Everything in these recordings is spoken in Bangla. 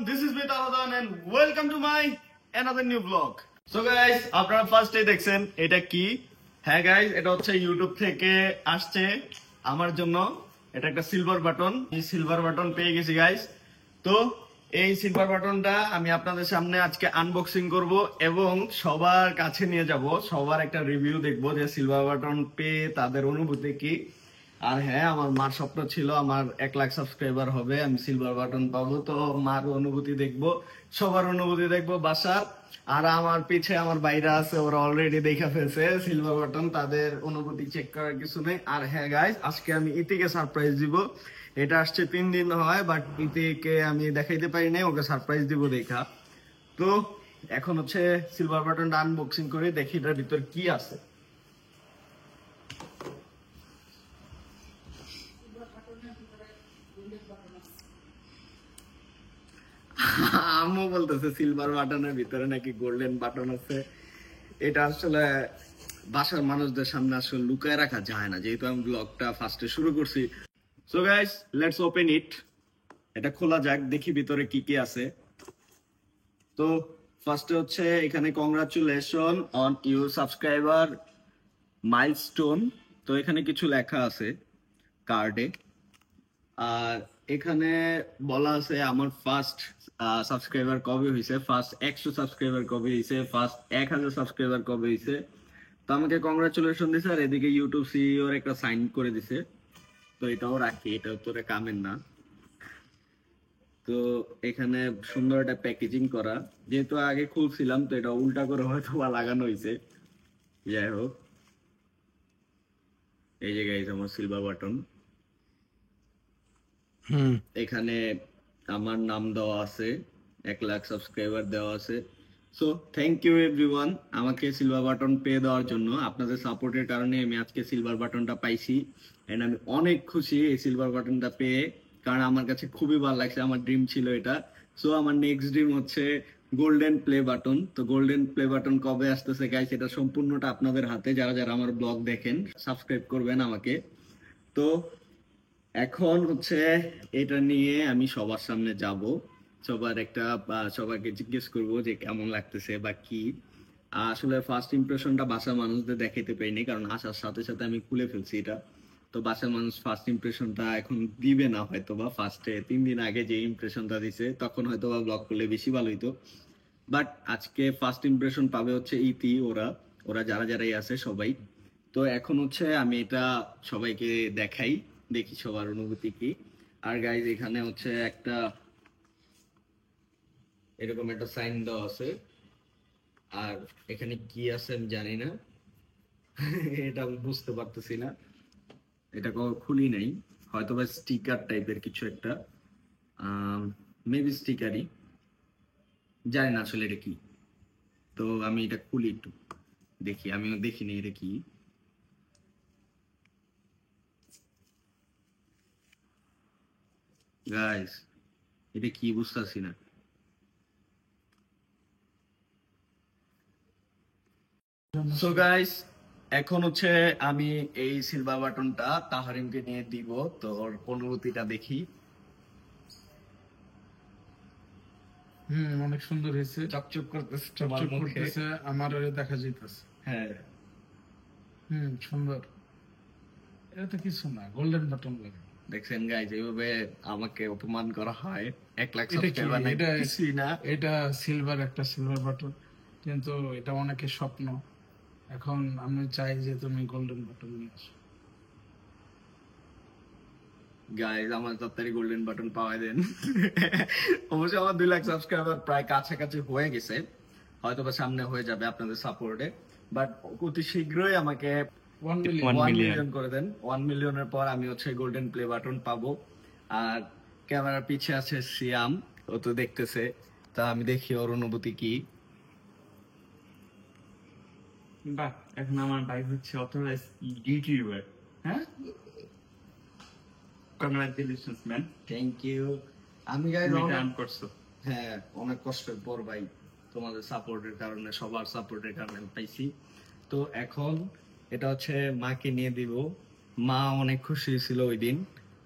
this is Mitahadan and welcome to my another new vlog. So guys, আপনারা ফার্স্ট ডে দেখছেন এটা কি? হ্যাঁ গাইস, এটা হচ্ছে ইউটিউব থেকে আসছে আমার জন্য। এটা একটা সিলভার বাটন। এই সিলভার বাটন পেয়ে গেছি গাইস। তো এই সিলভার বাটনটা আমি আপনাদের সামনে আজকে আনবক্সিং করব এবং সবার কাছে নিয়ে যাব, সবার একটা রিভিউ দেখবো যে সিলভার বাটন পেয়ে তাদের অনুভূতি কি। আর হ্যাঁ, আমার মার স্বপ্ন ছিল আমার 1 লাখ সাবস্ক্রাইবার হবে, আমি সিলভার বাটন পাবো। তো মার অনুভূতি দেখবো, সবার অনুভূতি দেখবো বাসার। আর আমার পিছে আমার বাইরা আছে, ওরা অলরেডি দেখা ফেলছে সিলভার বাটন, তাদের অনুভূতি চেক করার কিছু নেই। আর হ্যাঁ গাইস, আজকে আমি ইতিকে সারপ্রাইজ দিব। এটা আসছে 3 দিন হয়, বাট ইতিকে আমি দেখাইতে পারি নাই, ওকে সারপ্রাইজ দিব দেখা। তো এখন হচ্ছে সিলভার বাটনটা আনবক্সিং করে দেখি এটার ভিতর কি আছে। আম্মু বলতেছে সিলভার বাটনের ভিতরে নাকি গোল্ডেন বাটন আছে। এটা আসলে বাসার মানুষদের সামনে আসলে লুকায় রাখা যায় না, যেহেতু আমি ব্লগটা ফার্স্টে শুরু করছি। So guys, let's open it. এটা খোলা যাক, দেখি ভিতরে কি কি আছে। তো ফার্স্টে হচ্ছে এখানে congratulation on your subscriber milestone. তো এখানে কিছু লেখা আছে কার্ডে। আর এখানে বলা আছে আমার ফার্স্ট সাবস্ক্রাইবার কবে হয়েছে, ফার্স্ট 100 সাবস্ক্রাইবার কবে হয়েছে, ফার্স্ট 1000 সাবস্ক্রাইবার কবে হয়েছে। তো আমাকে কংগ্রাচুলেশন দিছে, আর এদিকে ইউটিউব সিইও এর একটা সাইন করে দিছে। তো এটাও রাখি, এটা তোরে কামের না। তো এখানে সুন্দর একটা প্যাকেজিং করা, যেহেতু আগে খুলছিলাম তো এটা উল্টা করে হয়তো বা লাগানো হয়েছে। যাই হোক, এই যে গাইস আমার সিলভার বাটন। এখানে আমার নাম দেওয়া আছে, 1 লাখ সাবস্ক্রাইবার দেওয়া আছে। সো থ্যাংক ইউ এভরিওয়ান আমাকে সিলভার বাটন পেয়ে দেওয়ার জন্য। আপনাদের সাপোর্টের কারণে আমি আজকে সিলভার বাটনটা পাইছি, এন্ড আমি অনেক খুশি এই সিলভার বাটনটা পেয়ে, কারণ আমার কাছে খুবই ভালো লাগছে, আমার ড্রিম ছিল এটা। সো আমার নেক্সট ড্রিম হচ্ছে গোল্ডেন প্লে বাটন। তো গোল্ডেন প্লে বাটন কবে আসতেছে গাইস, এটা সম্পূর্ণটা আপনাদের হাতে। যারা যারা আমার ব্লগ দেখেন সাবস্ক্রাইব করবেন আমাকে। তো এখন হচ্ছে এটা নিয়ে আমি সবার সামনে যাব, সবাইকে জিজ্ঞেস করব যে কেমন লাগতেছে বা কি। আসলে ফার্স্ট ইমপ্রেশনটা বাসার মানুষদের দেখাইতে পারিনি, কারণ আসার সাথে সাথে আমি খুলে ফেলছি এটা। তো বাসার মানুষ ফার্স্ট ইমপ্রেশনটা এখন দিবে না হয়তো বা। ফার্স্টে 3 দিন আগে যে ইমপ্রেশনটা দিছে তখন হয়তো বা ব্লগ করলে বেশি ভালো হইতো। বাট আজকে ফার্স্ট ইমপ্রেশন পাবে হচ্ছে ইতি, ওরা ওরা যারা যারাই আছে সবাই। তো এখন হচ্ছে আমি এটা সবাইকে দেখাই, দেখি সবার অনুভূতি কি। আর গাইজ এখানে হচ্ছে একটা এরকম একটা সাইন দেওয়া আছে, আর এখানে কি আছে আমি জানি না। এটা আমি বুঝতে পারতেছি না, এটা খুলি নাই, হয়তো বা স্টিকার টাইপের কিছু একটা, মেবি স্টিকারই, জানি না আসলে এটা কি। তো আমি এটা খুলি একটু দেখি, আমিও দেখিনি এটা কি। গাইস এটা কি বুঝতেছি না। সো গাইস, এখন হচ্ছে আমি এই সিলভার বাটনটা তাহারিমকে নিয়ে দিব, তো ওর অনুভূতিটা দেখি। অনেক সুন্দর হয়েছে, চকচক করতেছে, চকচক করতেছে, আমার দেখা যাইতেছে। হ্যাঁ সুন্দর। এটা তো কিছু না, গোল্ডেন বাটন লাগে। দেখছেন গাইস, এইভাবে আমাকে অপমান করা হয়। 1 লাখ সাবস্ক্রাইবার না, এটা কিছুই না। এটা একটা সিলভার বাটন, কিন্তু এটা অনেকের স্বপ্ন। এখন আমি চাই যে তুমি গোল্ডেন বাটন নিয়ে আসো। গাইস আমার তাড়াতাড়ি গোল্ডেন বাটন পাওয়া দেন। অবশ্য আমার 2 লাখ সাবস্ক্রাইবার প্রায় কাছাকাছি হয়ে গেছে, হয়তো বা সামনে হয়ে যাবে আপনাদের সাপোর্টে। বাট অতি শীঘ্রই আমাকে 1 মিলিয়ন করে দেন। 1 মিলিয়নের পর আমি হচ্ছে গোল্ডেন প্লে বাটন পাবো। আর ক্যামেরার পিছে আছে সিয়াম, ও তো দেখতেছে, তা আমি দেখি ওর অনুভূতি কি। বাহ, এখন আমার ভাই হচ্ছে অথরাইজড ইউটিউবার। হ্যাঁ, কংগ্রাচুলেশনস ম্যান। Thank you. আমি গাইস করছো। হ্যাঁ, অনেক কষ্টের পর ভাই, তোমাদের সাপোর্টের কারণে, সবার সাপোর্টের কারণে পাইছি। তো এখন এটা হচ্ছে মাকে নিয়ে দিব। মা অনেক খুশি ছিল ওই দিন,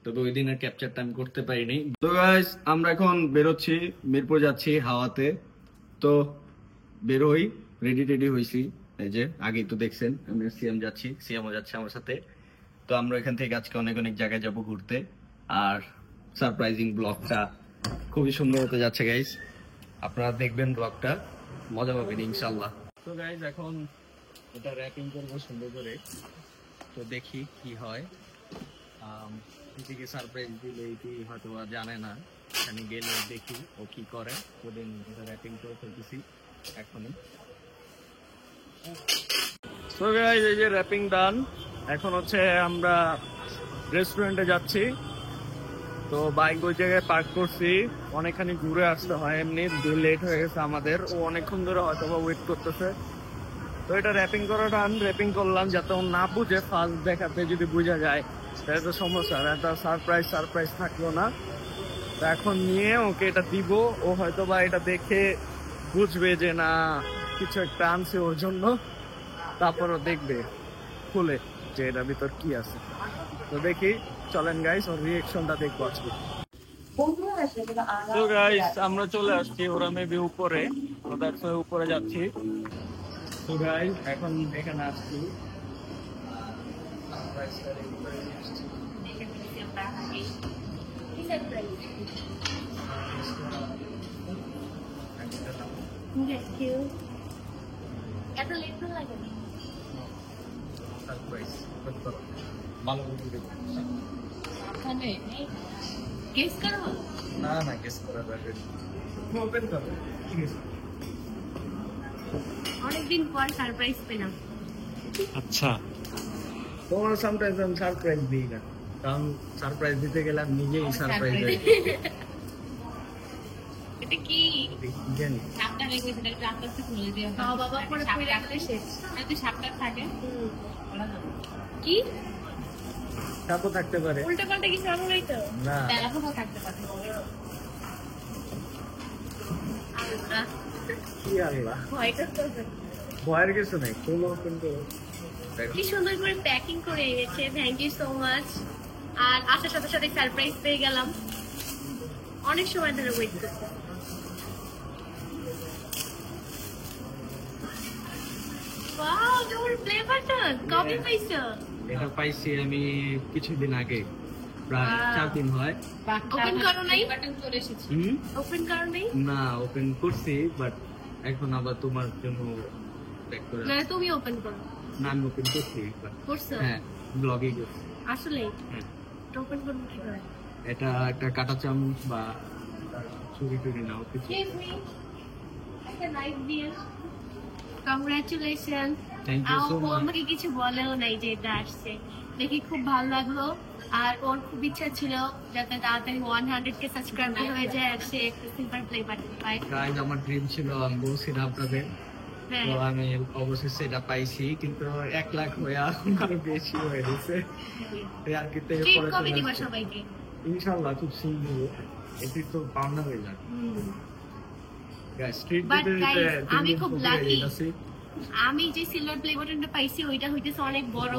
তবে ওই দিনের ক্যাপচারটা আমি করতে পারিনি। তো গাইস আমরা এখন বেরোচ্ছি, মিরপুর যাচ্ছি হাওয়াতে। তো বেরোই, রেডি টেডি হয়েছি, এই যে আগেই তো দেখছেন আমি সিএম যাচ্ছি, সিএমও যাচ্ছে আমার সাথে। তো আমরা এখান থেকে আজকে অনেক অনেক জায়গায় যাব ঘুরতে, আর সারপ্রাইজিং ব্লগটা খুবই সুন্দর হতে যাচ্ছে গাইস, আপনারা দেখবেন ব্লগটা, মজা পাবেন ইনশাল্লাহ। তো গাইস এখন এটা র্যাপিং করবো সুন্দর করে, তো দেখি কি হয়। দিদিকে সারপ্রাইজ দিলে এটি হয়তো জানে না, আমি গেলে দেখি ও কি করে। ওদিন এটা র্যাপিং করে ফেলতেছি এখনই। সো গাইস এই যে র্যাপিং ডান, এখন হচ্ছে আমরা রেস্টুরেন্টে যাচ্ছি। তো বাইক ওই জায়গায় পার্ক করছি, অনেকখানি ঘুরে আসতে হয়, এমনি লেট হয়ে গেছে আমাদের, ও অনেকক্ষণ ধরে হয়তো বা ওয়েট করতেছে। তো এটা র্যাপিং করা ডান, র্যাপিং করলাম যাতে ও না বুঝে, ফার্স্ট দেখাতে যদি বোঝা যায় তাহলে তো সমস্যা, আর একটা সারপ্রাইজ থাকলো না। তো এখন নিয়ে ওকে এটা দিব, ও হয়তো বা এটা দেখে বুঝবে যে না কিছু একটা আনছে ওর জন্য, তারপরও দেখবে খুলে যে এটার ভিতর কি আছে। তো দেখি, চলেন গাইস ওর রিয়েকশনটা দেখবো আজকে। তো গাইস আমরা চলে আসছি, ওরা মেবি উপরে, তো দ্যাটস ওয়াই উপরে যাচ্ছি। তো গাইস এখন এখানে আসছি, এত লেট লাগে সারপ্রাইজ ভালো ওখানে গেস করো না না গেস করা যাবে, ওপেন করো। অনেকদিন পর সারপ্রাইজ পেলাম। আচ্ছা, তোমার সামটাইমস আমি সারপ্রাইজ দিই না, কারণ সারপ্রাইজ দিতে গেলে আমি নিজেই সারপ্রাইজ হই। এটা কি জানি সাপটা রেখে সেটা একটু আস্তে আস্তে খুলে দিও। বাবা পরে খুলে রাখলে শেষ, যদি সাপটা থাকে কি তারপর থাকতে পারে, উল্টো পাল্টা কিছু হবে নাই তো? না। তেলাপোকা থাকতে পারে। আল্লাহ, কি আল্লাহ, ভয় করতেছে। ভয়ের কিছু নেই, খুলো ওপেন করো। কি সুন্দর করে প্যাকিং করে এনেছে, থ্যাংক ইউ সো মাচ। আর আসার সাথে সাথে সারপ্রাইজ পেয়ে গেলাম, অনেক সময় ধরে ওয়েট করতে। ওয়াও, তোমার প্লে বাটন কবে পাইছো? এটা পাইছি আমি কিছুদিন আগে, প্রায় 4 দিন হয়। ওপেন করো নাই? বাটন চলে এসেছে, ওপেন করো নাই? না ওপেন করছি, বাট এখন আবার তোমার জন্য চেক করে। না তুমি ওপেন করো। না আমি ওপেন করছি একবার। করছো? হ্যাঁ ব্লগে করছি। আসলে হ্যাঁ ওপেন করো কি করে? এটা একটা কাঁটা চামচ বা ছুরি টুরি নাও কিছু। Give me একটা নাইফ দিয়ে। Congratulation. Thank you so much. আমাকে কিছু বলেও নাই যে এটা আসছে, দেখি খুব ভালো লাগলো। আর ওর খুব ইচ্ছা ছিল যাতে তাড়াতাড়ি 100K সাবস্ক্রাইবার হয়ে যায় আর সে একটা সিলভার প্লে বাটন পায়। গাইজ আমার ড্রিম ছিল, আমি বলছিলাম আপনাদের, হ্যাঁ, তো আমি অবশ্যই সেটা পাইছি, কিন্তু 1 লাখ হয়ে আরো বেশি হয়ে গেছে। আর কি থেকে ট্রিট পরে কবে চলে দিবা আসছে। সবাইকে? ইনশাআল্লাহ খুব সুন্দর, এটি তো পাওনা হয়ে যাবে। গাইজ স্ট্রিট But দিতে guys, দিতে আমি খুব lucky। আছে। আমি যে সিলভার প্লে বাটনটা পাইছি ওইটা হইতেছে অনেক বড়,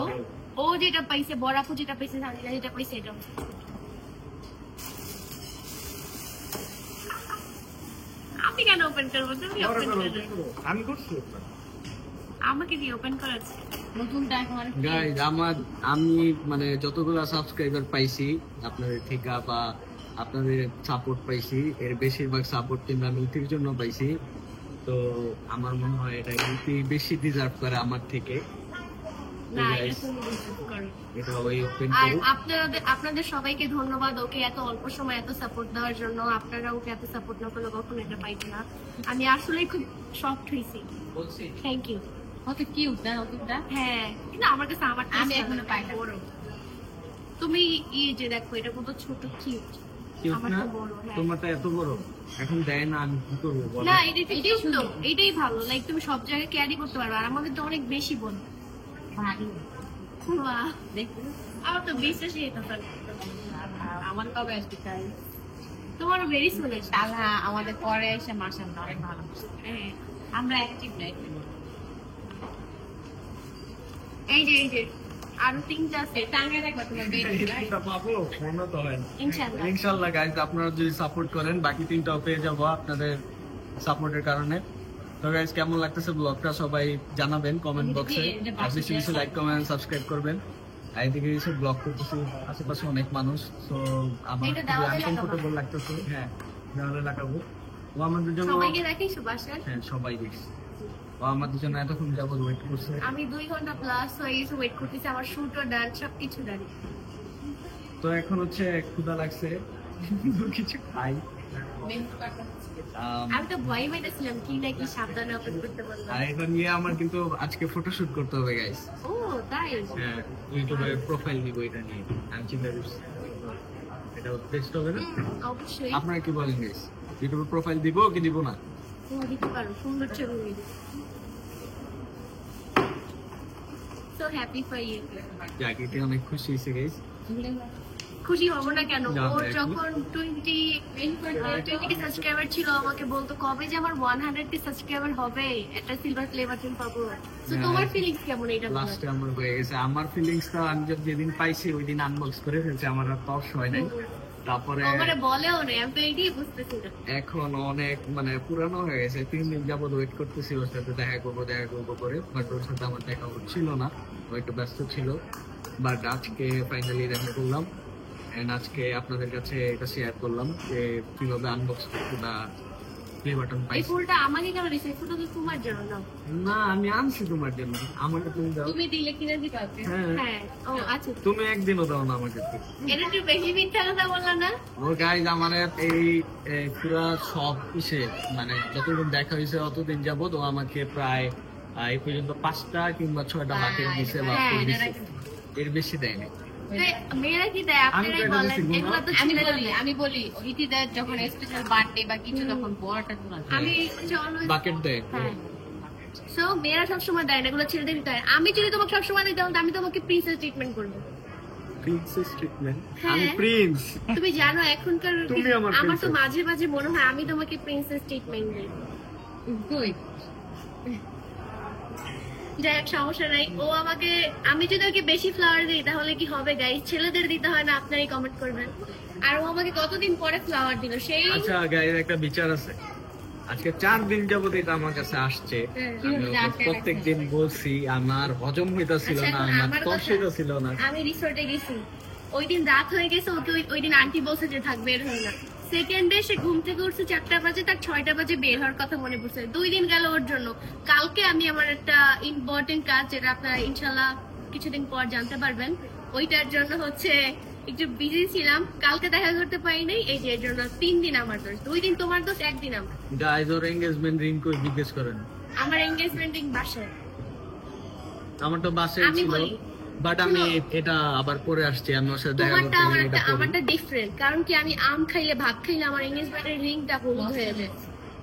ও যেটা পাইছে বড় আপু যেটা পাইছে সানিয়া যেটা পাইছে এটা হচ্ছে ছোট। আমি কেন ওপেন করবো? তুমি ওপেন করো। আমি করছি ওটা। আমাকে দিয়ে ওপেন করাচ্ছে নতুনটা এখন। গাইজ আমি মানে যতগুলো সাবস্ক্রাইবার পাইছি আপনাদের থেকে বা আপনাদের সাপোর্ট পাইছি, এর বেশিরভাগ সাপোর্ট কিন্তু আমি ইতির জন্য পাইছি। তো আমার মনে হয় এটা ইতি বেশি ডিজার্ভ করে আমার থেকে। না, guys, এটা তুমি বিশ্বাস করো। এটা ওই ওপেন আর করো। আপনাদের সবাইকে ধন্যবাদ ওকে এত অল্প সময় এত সাপোর্ট দেওয়ার জন্য। আপনারা ওকে এত সাপোর্ট না করলে কখনো এটা পাইতো না। আমি আসলে খুব শকড হয়েছি। বলছি থ্যাংক ইউ। কত কিউট না নতুনটা? হ্যাঁ, কিন্তু আমার কাছে আমার আমি এখনো পাই না। বড়। তুমি যে দেখো এটা কত ছোট কিউট। কিউট আমার না? তো বড়, হ্যাঁ। তোমারটা এত বড় এখন দেয় না, আমি কি করবো বলো? না এটাই তো, এটাই ভালো। লাইক তুমি সব জায়গায় ক্যারি করতে পারবে, আর আমাদের তো অনেক বেশি বোন। ভারী। বাহ, দেখো আমার তো বিশ্বাসই হতো না। আমার কবে আসবে তাই? তোমারও ভেরি সুন আছে। তাহলে আমাদের পরে এসে মাশাআল্লাহ অনেক ভালো। হ্যাঁ, আমরা অ্যাক্টিভ লাইফ। এই যে আরো 3টা আছে, টাঙ্গাই রাখবা তোমার বেড এটা পাবো মনে তো হয় না। ইনশাআল্লাহ। ইনশাআল্লাহ গাইস, আপনারা যদি সাপোর্ট করেন বাকি 3টাও পেয়ে যাবো আপনাদের সাপোর্টের কারণে। তো গাইস, কেমন লাগতেছে ব্লগটা সবাই জানাবেন কমেন্ট বক্সে, আর বেশি বেশি লাইক কমেন্ট সাবস্ক্রাইব করবেন। এইদিকে এসে ব্লগ করতেছি, আশেপাশে অনেক মানুষ, তো আমার এটা দেওয়ালে আনকমফোর্টেবল লাগতেছে। হ্যাঁ, দেওয়ালে লাগাবো। ও আমাদের জন্য, সবাইকে রাখিস বাসার। হ্যাঁ সবাই দেখছি, ও আমাদের জন্য এতক্ষণ যাবত ওয়েট করছে। আমি 2 ঘন্টা প্লাস হয়ে গেছে ওয়েট করতেছি, আমার শুটও ডান, সবকিছু ডান। তো এখন হচ্ছে ক্ষুধা লাগছে, কিছু খাই। আমি তো ভয় পাইতেছিলাম কি নাকি সাবধানে ওপেন করতে বললাম। আর এটা নিয়ে আমার কিন্তু আজকে ফটোশুট করতে হবে গাইস। ও তাই? হ্যাঁ, ইউটিউবে প্রোফাইল দিব এটা নিয়ে, আমি চিন্তা করছি এটা বেস্ট হবে না। অবশ্যই। আপনারা কি বলেন গাইস, ইউটিউবে প্রোফাইল দিব কি দিব না? দিতে পারো, সুন্দর ছবি। So happy for you. যাক, এটা অনেক খুশি হয়েছে গাইস। খুশি হব না কেন? না, ওর একদম। যখন 20 কে সাবস্ক্রাইবার ছিল, আমাকে বলতো কবে যে আমার 100 কে সাবস্ক্রাইবার হবে, একটা সিলভার প্লে বাটন পাবো। তো হ্যাঁ। তোমার ফিলিংস কেমন এটা বলো? লাস্টে আমার হয়ে গেছে। আমার ফিলিংসটা আমি যেদিন পাইছি ওই দিন আনবক্স করে ফেলছি, আমার আর তর্স হয় নাই। তারপরে আমারে বলেও না, আমি তো এটাই বুঝতেছি না। এখন অনেক মানে পুরানো হয়ে গেছে, 3 দিন যাবত ওয়েট করতেছি ওর সাথে দেখা করবো করে, বাট ওর সাথে আমার দেখা হচ্ছিল না, ও একটু ব্যস্ত ছিল। বাট আজকে ফাইনালি দেখা করলাম, এন্ড আজকে আপনাদের কাছে এটা শেয়ার করলাম যে কিভাবে আনবক্স করতে বা প্লে বাটন এই পাইছি। ফুলটা আমাকে কেন দিছে? এই ফুলটা তো তোমার জন্য না। না, আমি আনছি তোমার জন্য, আমাকে তুমি দাও। তুমি দিলে কিনে দিতে পারবে। হ্যাঁ। হ্যাঁ, ও আচ্ছা। তুমি একদিনও দাও না আমাকে। এটা একটু বেশি মিথ্যা কথা বললা না? ওর গাইজ আমার এই পুরা সব ইসে মানে যতদিন দেখা হয়েছে অতদিন যাবত ও আমাকে প্রায় এই পর্যন্ত 5টা কিংবা 6টা বাকেট দিছে বা হ্যাঁ, ফুল দিছে, এর বেশি দেয়নি। মেয়েরা কি দেয় আমি তো আপনারাই এটা বলেন। বেশি গুণ এগুলো তো আমি বলি ইতিদের যখন স্পেশাল বার্থডে বা কিছু তখন বড়টা তোলা যায়। আমি always- বাকেট দেয়। হ্যাঁ। So, মেয়েরা সবসময় দেয় না, এগুলো ছেলেদের দিতে হয়। আমি যদি তোমাকে সবসময় দিতাম, আমি তোমাকে প্রিন্সেস ট্রিটমেন্ট করবো। Princess treatment? হ্যাঁ। আমি প্রিন্স। তুমি জানো এখনকার তুমি আমার আমার তো princess। মাঝে মাঝে মনে হয় আমি তোমাকে প্রিন্সেস ট্রিটমেন্ট দিই। কই যাই হোক, সমস্যা নাই। ও আমাকে, আমি যদি ওকে বেশি ফ্লাওয়ার দিই তাহলে কি হবে গাইস? ছেলেদের দিতে হয় না, আপনারাই কমেন্ট করবেন। আর ও আমাকে কতদিন পরে ফ্লাওয়ার দিল সেই। আচ্ছা গাইজ, একটা বিচার আছে। আজকে 4 দিন যাবত এটা আমার কাছে আসছে, আমি ওকে প্রত্যেকদিন বলছি, আমার হজম হইতাছিল আচ্ছা, না, এখন আমার আমার তর্স কথা- হইতাছিল না। আমি রিসোর্টে গেছি, ওই দিন রাত হয়ে গেছে, ওকে ওই দিন আন্টি বলছে যে থাক, বের হয় না। সেকেন্ড ডে সে ঘুম থেকে উঠছে 4টা বাজে, তার 6টা বাজে বের হওয়ার কথা মনে পড়ছে। 2 দিন গেল ওর জন্য। কালকে আমি আমার একটা ইম্পর্টেন্ট কাজ, যেটা আপনারা ইনশাল্লাহ কিছুদিন পর জানতে পারবেন, ওইটার জন্য হচ্ছে একটু বিজি ছিলাম, কালকে দেখা করতে পারি নাই। এই যে এর জন্য 3 দিন আমার দোষ, 2 দিন তোমার দোষ, 1 দিন আমার। গাইজ, ওর এঙ্গেজমেন্ট রিং কই জিজ্ঞেস করেন। আমার এঙ্গেজমেন্ট রিং বাসায়। আমার তো বাসে আমি ছিল, বলি, বাট আমি এটা আবার পরে আসছি, আমি ওর সাথে দেখা তোমারটা করতে গিয়ে এটা করি। আমারটা ডিফারেন্ট, কারণ কি আমি আম খাইলে, ভাত খাইলে আমার এঙ্গেজমেন্টের রিংটা হলুদ হয়ে যায়।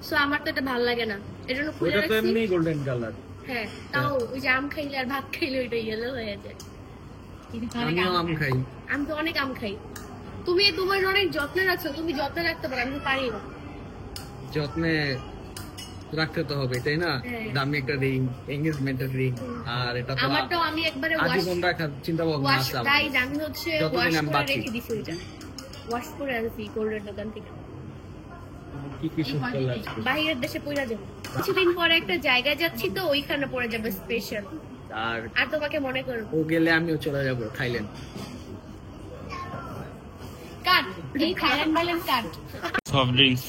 সো আমার তো এটা ভালো লাগে না, এর জন্য খুলে ওটা তো রাখছি। এমনি গোল্ডেন কালার। হ্যাঁ, তাও ওই যে আম খাইলে আর ভাত খাইলে ওইটা ইয়েলো হয়ে যায়। আমিও আম খাই। আমি তো অনেক আম খাই। তুমি তোমার অনেক যত্নে রাখছো, তুমি যত্নে রাখতে পারো, আমি তো পারি না। যত্নে রাখতে তো হবে, তাই না? হ্যাঁ। দামি একটা রিং, এঙ্গেজমেন্টের রিং, আর এটা তো আমারটাও আমি একবারে ওয়াশ আজীবন রাখার চিন্তা ভাবনা ওয়াশ আছে আমার। গাইজ, আমি হচ্ছে যতদিন ওয়াশ আমি করে বাঁচি। রেখে দিছি ওইটা। ওয়াশ করে আনছি গোল্ডের দোকান থেকে। কি কি শুট করলে আজকে? বাইরের দেশে পড়া যাবে কিছুদিন পরে, একটা জায়গায় যাচ্ছি তো ওইখানে পড়ে যাবে স্পেশাল। আর আর তোমাকে মনে করবো। ও গেলে আমিও চলে যাবো থাইল্যান্ড। কাট, এই থাইল্যান্ড বাইল্যান্ড কাট। সফট ড্রিঙ্কস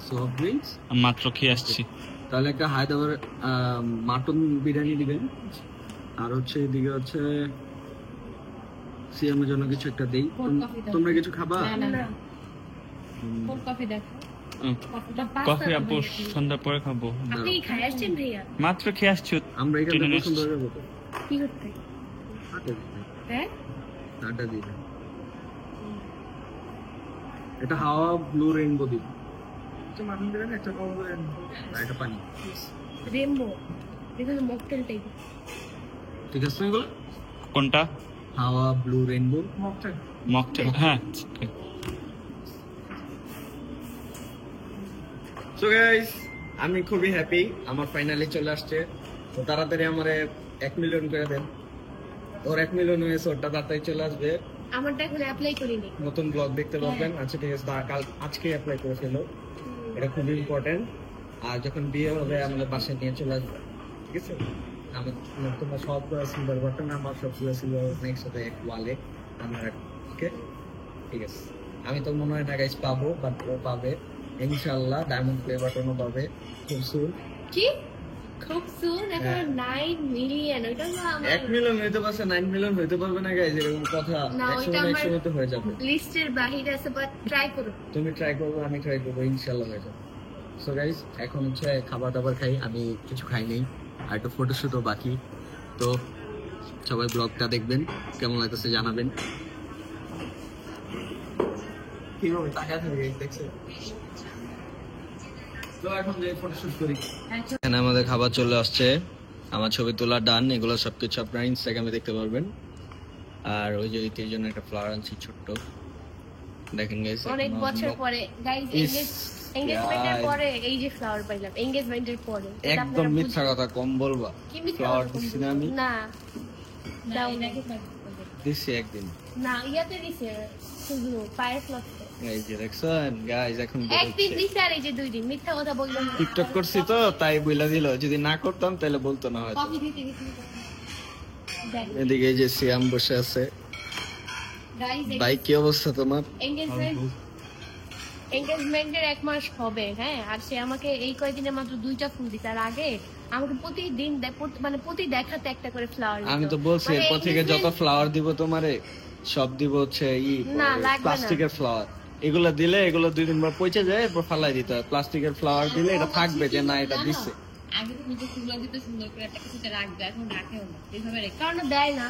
সফট ড্রিঙ্কস মাত্র খেয়ে আসছি। তাহলে একটা হায়দ্রাবাদ মাটন বিরিয়ানি দিবেন, আর হচ্ছে এদিকে হচ্ছে সিএমের জন্য কিছু একটা দেই। তোমরা কিছু খাবা? কোল্ড কফি দেখো। কফি আপু সন্ধ্যার পরে খাবো। আপনি কি খাই আসছেন ভাইয়া? মাত্র খেয়ে আসছি। আমরা এখানে টেনে নিয়ে পছন্দ আসছি। হয়ে যাবো তো। কি করতে? আটা দিবেন, হ্যাঁ, আটা দিবেন। এটা হাওয়া ব্লু রেইনবো দিবেন। আর এটা পানি। রেমবো, এগুলো মকটেল টাইপ। ঠিক আছে না এগুলো? কোনটা? হাওয়া ব্লু রেইনবো। মকটেল। হ্যাঁ। সো গাইস, আমি খুবই হ্যাপি, আমার ফাইনালি চলে আসছে। তো তাড়াতাড়ি আমারে 1 মিলিয়ন করে দেন। ওর 1 মিলিয়ন হয়েছে, ওরটা তাড়াতাড়ি চলে আসবে, আমারটা এখন অ্যাপ্লাই করিনি। নতুন ব্লগ দেখতে পাবেন। আচ্ছা ঠিক আছে, কাল আজকে অ্যাপ্লাই করে ফেলো, এটা খুব ইম্পর্টেন্ট। আর যখন বিয়ে হবে আমাদের বাসায় নিয়ে চলে আসবে, ঠিক আছে? আমি তোমরা সব সিলভার বাটন, আমার সব সিলভার বাটন একসাথে এক ওয়ালে আমরা, ওকে ঠিক আছে? আমি তো মনে হয় না গাইস পাবো, বাট ও পাবে ইনশাআল্লাহ। ডায়মন্ড প্লে বাটনও পাবে খুব সুন। কি খুব সুন? এখন 9 মিলিয়ন, ওটা তো আমার 1 মিলিয়ন হইতে পারছে, 9 মিলিয়ন হইতে পারবে না গাইস, এরকম কথা না, ওইটা আমার একসময় তো হয়ে যাবে। লিস্টের বাহিরে আছে, বাট ট্রাই করো। তুমি ট্রাই করবো, আমি ট্রাই করবো, ইনশাল্লাহ হয়ে যাবে। সো গাইস এখন হচ্ছে খাবার দাবার খাই, আমি কিছু খাই নেই, আর একটু ফটোশুটও বাকি। তো সবাই ব্লগটা দেখবেন, কেমন লাগতেছে জানাবেন। কিভাবে তাকায় থাকে দেখছে। তো এখন যে ফটোশুট করি, এখানে আমাদের খাবার চলে আসছে, আমার ছবি তোলা ডান, এগুলো সবকিছু আপনারা ইনস্টাগ্রামে দেখতে পারবেন। আর ওই যে ইতির জন্য একটা ফ্লাওয়ার আনছি ছোট্ট, দেখেন গাইস অনেক বছর পরে গাইস, এনগেজমেন্টের পরে এই যে ফ্লাওয়ার পাইলাম, এনগেজমেন্টের পরে। এটা একদম আপনারা মিথ্যা কথা কম বলবা, কি মিথ্যা ফ্লাওয়ার কথা দিচ্ছি বলবো? না আমি, না দাও না, দিচ্ছি একদিন। না ইয়াতে দিছে শুধু পায়ের ফ্লক্সে এই যে দেখছেন গাইস, এখন একদিন দিছে, আর এই যে 2 দিন। মিথ্যা কথা বললাম না। টিকটক করছি তো তাই বইলা দিল, যদি না করতাম তাহলে বলতো না হয়তো। কফি দিতে গেছি দেখ এদিকে এই যে সিয়াম বসে আছে। গাইস, ভাই কি অবস্থা তোমার? এনগেজমেন্টের 1 মাস হবে, হ্যাঁ। আর সে আমাকে এই কয়েকদিনে মাত্র 2টা ফুল দিতে, আর আগে আমাকে প্রতিদিন মানে প্রতি দেখাতে একটা করে ফ্লাওয়ার। আমি তো বলছি এরপর থেকে যত ফ্লাওয়ার দিব তোমারে সব দিব হচ্ছে না, লাগবে না। প্লাস্টিকের ফ্লাওয়ার। এগুলো দিলে এগুলো 2 দিন পর পচে যায়, এরপর ফালাই দিতে হয়। প্লাস্টিকের ফ্লাওয়ার দিলে এটা থাকবে যে না এটা দিচ্ছে। আগে তো নিজে সুন্দর দিতে সুন্দর করে একটা কিছুতে রাখবে, এখন রাখেও না, এইভাবে রেখে কারণ দেয় না।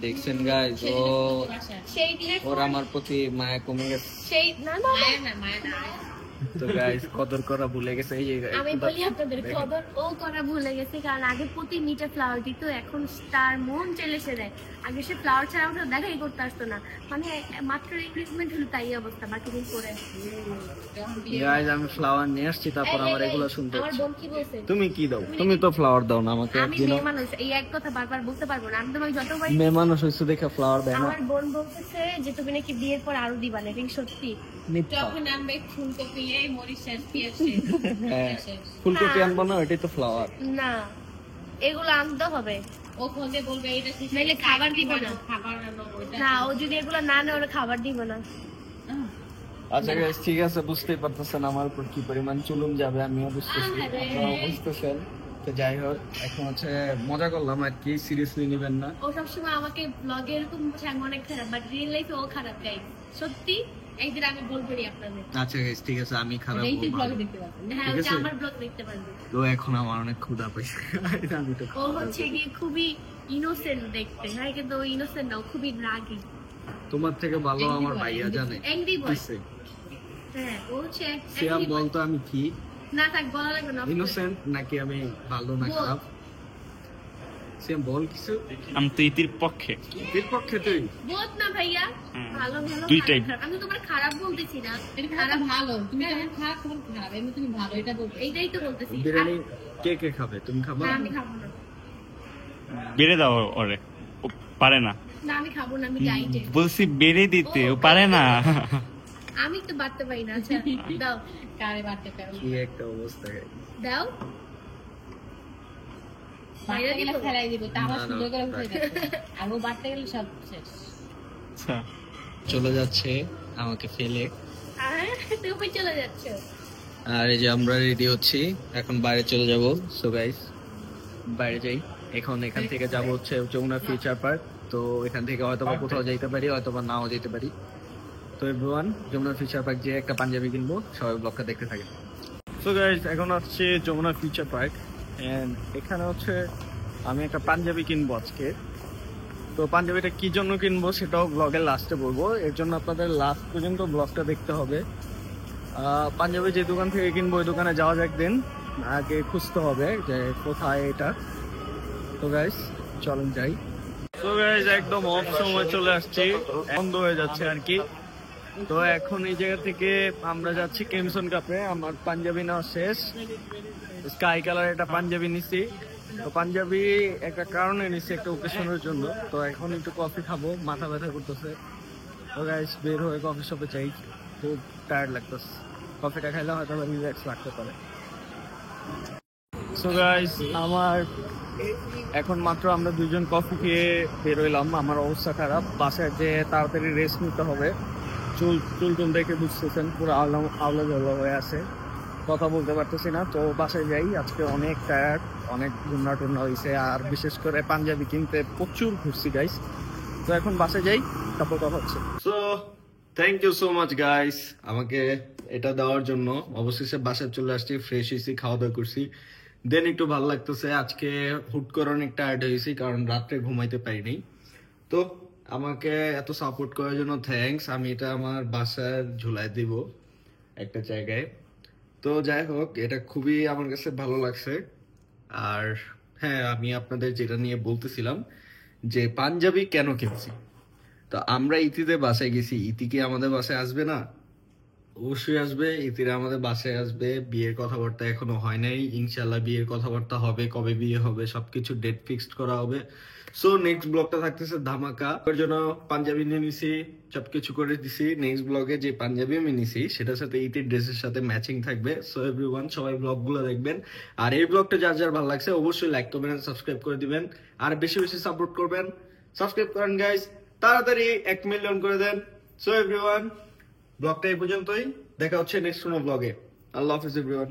দেখছেন গাইস, ও সেই দিনের ওর আমার প্রতি মায়া কমে গেছে। সেই না না না। মায়া না তো গাইস কদর করা ভুলে গেছে। এই যে আমি বলি আপনাদের কদর ও করা ভুলে গেছে, কারণ আগে প্রতি মিটে ফ্লাওয়ার দিত, এখন তার মন চেলে সে দেয়। আগে সে ফ্লাওয়ার ছাড়া আমাকে দেখাই করতে আসতো না, মানে মাত্র এনগেজমেন্ট হলো তাই অবস্থা, বাকি দিন করে। গাইস আমি ফ্লাওয়ার নিয়ে আসছি, তারপর আমার এগুলো শুনতে আমার হচ্ছে। বোন কি বলছে? তুমি কি দাও? তুমি তো ফ্লাওয়ার দাও না আমাকে আমি একদিনও। মেয়ে মানুষ, এই এক কথা বারবার বলতে পারবো না। আমি তোমাকে যতবার মেয়ে মানুষ হইছে দেখে ফ্লাওয়ার দেয় না, আমার বোন বলতেছে যে তুমি নাকি বিয়ের পর আরো দিবা না, এটা কি সত্যি? মিথ্যা। যখন আনবে ফুলকপি, এই মরিচ শেষ, পেঁয়াজ শেষ, হ্যাঁ, শেষ। ফুলকপি আনবো না, এটাই তো ফ্লাওয়ার। না, এগুলো আনতে হবে। ও খোঁজে বলবে এইটা শেষ, নাইলে খাবার দিব না। খাবার আনো ওইটা। না, ও যদি এগুলো না নেয়, ওরা খাবার দিব না। আচ্ছা গাইস ঠিক আছে, বুঝতেই পারতেছেন আমার উপর কি পরিমাণ চুলুম যাবে, আমিও বুঝতেছি, আপনারাও বুঝতেছেন। তো যাই হোক, এখন হচ্ছে মজা করলাম আর কি, সিরিয়াসলি নেবেন না। ও সবসময় আমাকে ব্লগে এরকম বলছে আমি অনেক খারাপ, বাট রিয়েল লাইফে ও খারাপ গাইস, সত্যি। একদিন আমি বলবো আপনাদের। আচ্ছা গাইস ঠিক আছে, আমি খারাপ এই তুই বলবো ব্লগে না। দেখতে পাচ্ছেন। হ্যাঁ, ঠিক ওটা আছে। আমার ব্লগ দেখতে পারবে। তো এখন আমার অনেক ক্ষুধা পেয়েছে, আমি তো ও হচ্ছে গিয়ে খুবই ইনোসেন্ট দেখতে, হ্যাঁ, কিন্তু ও ইনোসেন্ট না, ও খুবই রাগী। তোমার থেকে ভালো আমার ভাইয়া জানে। অ্যাংরি বয়। কিসে? হ্যাঁ, ও হচ্ছে সিয়াম angry boy। বলতো আমি কি না, থাক, বলা লাগবে না। ইনোসেন্ট নাকি আমি ভালো না বল। খারাপ? সিয়াম বল কিছু। আমি তো ইতির পক্ষে। এর পক্ষে তুই বোধ না ভাইয়া, ভালো ভালো দুইটাই। খারাপ। আমি তো তোমার খারাপ বলতেছি না, এটা খারাপ ভালো, তুমি যখন খারাপ তখন খারাপ, এমনি তুমি ভালো, এটা বলবে। এইটাই তো বলতেছি। বিরিয়ানি কে কে খাবে? তুমি খাবে? না, আমি খাবো না। বেড়ে দাও ওরে, ও পারে না। না, আমি খাবো না, আমি ডাইটে। বলছি বেড়ে দিতে, ও পারে না। আমি তো বাড়তে পারি না। আচ্ছা দাও কারে বাড়তে পারো, কি একটা অবস্থা guys। দাও। বাড়তে গেলে ফেলাই দিব, তা আমার না, না, সুন্দর করে উঠে যাবে, আর ও বাড়তে গেলে সব শেষ। আচ্ছা চলে যাচ্ছে আমাকে ফেলে। তুমি চলে যাচ্ছ। আর এই যে আমরা রেডি হচ্ছি, এখন বাইরে চলে যাব। সো গাইস বাইরে যাই, এখন এখান থেকে যাব হচ্ছে যমুনা ফিউচার পার্ক। তো এখান থেকে হয়তো বা কোথাও যাইতে পারি, হয়তো বা নাও যেতে পারি। তো এভরিওয়ান, যমুনা ফিউচার পার্ক যে একটা পাঞ্জাবি কিনবো, সবাই ব্লগটা দেখতে থাকে। সো গাইস এখন আসছে যমুনা ফিউচার পার্ক, এন্ড এখানে হচ্ছে আমি একটা পাঞ্জাবি কিনবো আজকে। তো পাঞ্জাবিটা কি জন্য কিনবো সেটাও ব্লগের লাস্টে বলবো, এর জন্য আপনাদের লাস্ট পর্যন্ত ব্লগটা দেখতে হবে। পাঞ্জাবি যে দোকান থেকে কিনবো ওই দোকানে যাওয়া যাক, দিন আগে খুঁজতে হবে যে কোথায় এটা। তো গাইস চলেন যাই। তো গাইস একদম অফ সময় চলে আসছি, বন্ধ হয়ে যাচ্ছে আর কি। তো এখন এই জায়গা থেকে আমরা যাচ্ছি কেমসন কাপে। আমার পাঞ্জাবি নেওয়া শেষ, স্কাই কালার একটা পাঞ্জাবি নিছি, তো পাঞ্জাবি একটা কারণে নিচ্ছি, একটা ওকেশনের জন্য। তো এখন একটু কফি খাবো, মাথা ব্যথা করতেছে। তো গাইস বের হয়ে কফি শপে চাই, খুব টায়ার্ড লাগতেছে। কফিটা খাইলে হয়তো রিল্যাক্স লাগতে পারে। সো গাইস আমার এখন মাত্র আমরা দুজন কফি খেয়ে বেরোইলাম। আমার অবস্থা খারাপ, বাসায় যে তাড়াতাড়ি রেস্ট নিতে হবে। চুল টুল দেখে বুঝতেছেন পুরো আওলা জলা হয়ে আছে, কথা বলতে পারতেছি না। তো বাসায় যাই, আজকে অনেক টায়ার্ড, অনেক ঘুমনা টুমনা হয়েছে, আর বিশেষ করে পাঞ্জাবি কিনতে প্রচুর ঘুরছি গাইস। তো এখন বাসায় যাই, তারপর কথা হচ্ছে। So thank you so much guys আমাকে এটা দেওয়ার জন্য। অবশেষে বাসায় চলে আসছি, ফ্রেশ হয়েছি, খাওয়া দাওয়া করছি, দেন একটু ভালো লাগতেছে। আজকে হুট করে অনেক টায়ার্ড হয়েছি, কারণ রাত্রে ঘুমাইতে পারিনি। তো আমাকে এত সাপোর্ট করার জন্য থ্যাঙ্কস। আমি এটা আমার বাসার ঝুলাই দিব একটা জায়গায়। তো যাই হোক, এটা খুবই আমার কাছে ভালো লাগছে। আর হ্যাঁ, আমি আপনাদের যেটা নিয়ে বলতেছিলাম যে পাঞ্জাবি কেন কিনছি। তো আমরা ইতিতে বাসায় গেছি, ইতি কি আমাদের বাসায় আসবে না? অবশ্যই আসবে। ইতিরা আমাদের বাসায় আসবে। বিয়ের কথাবার্তা এখনো হয় নাই, ইনশাল্লাহ বিয়ের কথাবার্তা হবে। কবে বিয়ে হবে সবকিছু ডেট ফিক্সড করা হবে। সো নেক্সট ব্লগটা থাকতেছে ধামাকা। ওর জন্য পাঞ্জাবি নিয়ে নিছি, সবকিছু করে দিছি। নেক্সট ব্লগে যে পাঞ্জাবি আমি নিছি সেটার সাথে ইতির ড্রেসের সাথে ম্যাচিং থাকবে। সো এভরিওয়ান, সবাই ব্লগগুলো দেখবেন। আর এই ব্লগটা যার যার ভালো লাগছে অবশ্যই লাইক কমেন্ট সাবস্ক্রাইব করে দিবেন, আর বেশি বেশি সাপোর্ট করবেন। সাবস্ক্রাইব করেন গাইস, তাড়াতাড়ি 1 মিলিয়ন করে দেন। সো এভরিওয়ান, ব্লগটা এই পর্যন্তই, দেখা হচ্ছে নেক্সট কোনো ব্লগে। আল্লাহ হাফিজ এভরিওয়ান।